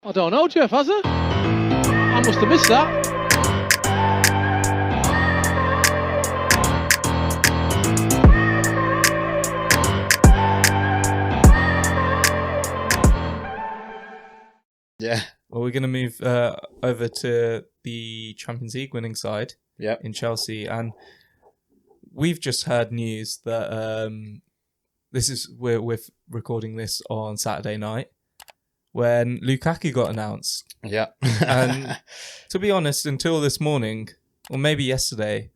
I don't know, Jeff, has it? I must have missed that. Yeah. Well, we're going to move over to the Champions League winning side in Chelsea. And we've just heard news that we're recording this on Saturday night when Lukaku got announced. Yeah. And to be honest, until this morning, or maybe yesterday,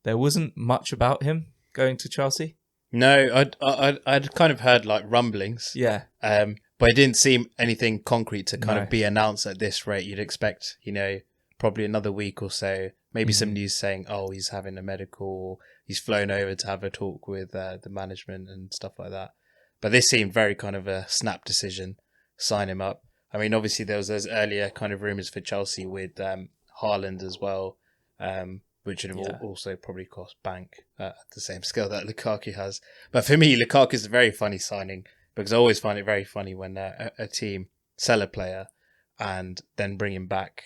there wasn't much about him going to Chelsea. No, I'd kind of heard like rumblings. Yeah. But it didn't seem anything concrete to kind of be announced at this rate. You'd expect, probably another week or so, maybe some news saying, oh, he's having a medical, he's flown over to have a talk with the management and stuff like that. But this seemed very kind of a snap decision, sign him up. I mean, obviously there was those earlier kind of rumours for Chelsea with Haaland as well, which would have also probably cost bank at the same scale that Lukaku has. But for me, Lukaku is a very funny signing, because I always find it very funny when a team sell a player and then bring him back,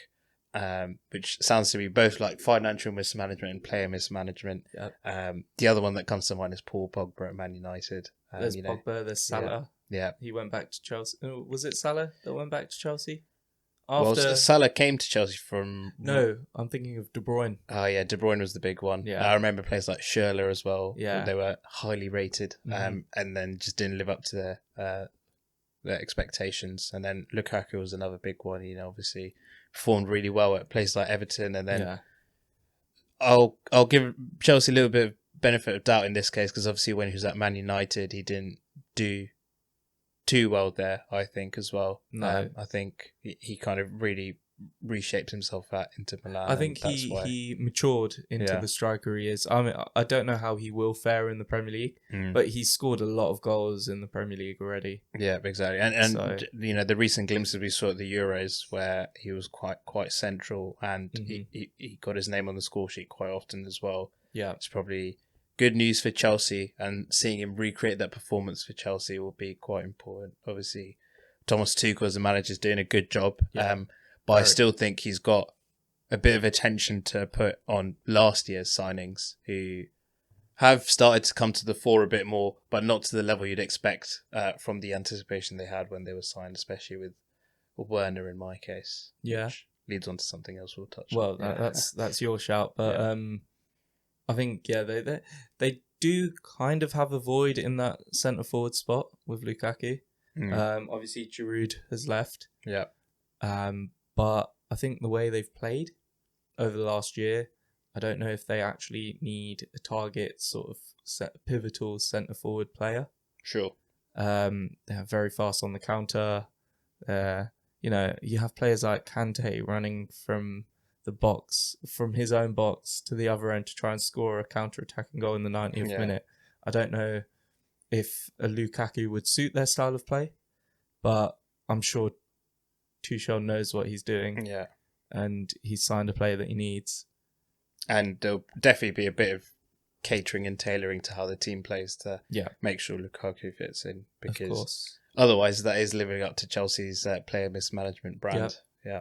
which sounds to be both like financial mismanagement and player mismanagement. Yep. The other one that comes to mind is Paul Pogba at Man United. There's Pogba, there's Salah. Yeah. He went back to Chelsea. Was it Salah that went back to Chelsea? Well, Salah came to Chelsea from... No, I'm thinking of De Bruyne. Oh, yeah, De Bruyne was the big one. Yeah. I remember players like Schürrle as well. Yeah. They were highly rated and then just didn't live up to their expectations. And then Lukaku was another big one, obviously performed really well at places like Everton. And then I'll give Chelsea a little bit of benefit of doubt in this case, because obviously when he was at Man United, he didn't do too well there, I think, as well. No. I think he kind of really reshaped himself at Inter Milan. I think he matured into the striker he is. I mean, I don't know how he will fare in the Premier League, but he's scored a lot of goals in the Premier League already. Yeah, exactly. And so, the recent glimpses we saw at the Euros where he was quite central, and he got his name on the score sheet quite often as well. Yeah. It's probably good news for Chelsea, and seeing him recreate that performance for Chelsea will be quite important. Obviously, Thomas Tuchel as a manager is doing a good job, but I still think he's got a bit of attention to put on last year's signings, who have started to come to the fore a bit more, but not to the level you'd expect from the anticipation they had when they were signed, especially with Werner in my case. Yeah, which leads on to something else we'll touch on. Well, that's your shout, but I think they do kind of have a void in that centre forward spot with Lukaku. Obviously Giroud has left. Yeah. But I think the way they've played over the last year, I don't know if they actually need a target sort of pivotal centre forward player. Sure. They're very fast on the counter. You have players like Kante running from the box, from his own box to the other end to try and score a counter-attacking goal in the 90th minute. I don't know if a Lukaku would suit their style of play, but I'm sure Tuchel knows what he's doing. Yeah. And he's signed a player that he needs. And there'll definitely be a bit of catering and tailoring to how the team plays to make sure Lukaku fits in, because otherwise that is living up to Chelsea's player mismanagement brand. Yep. Yeah.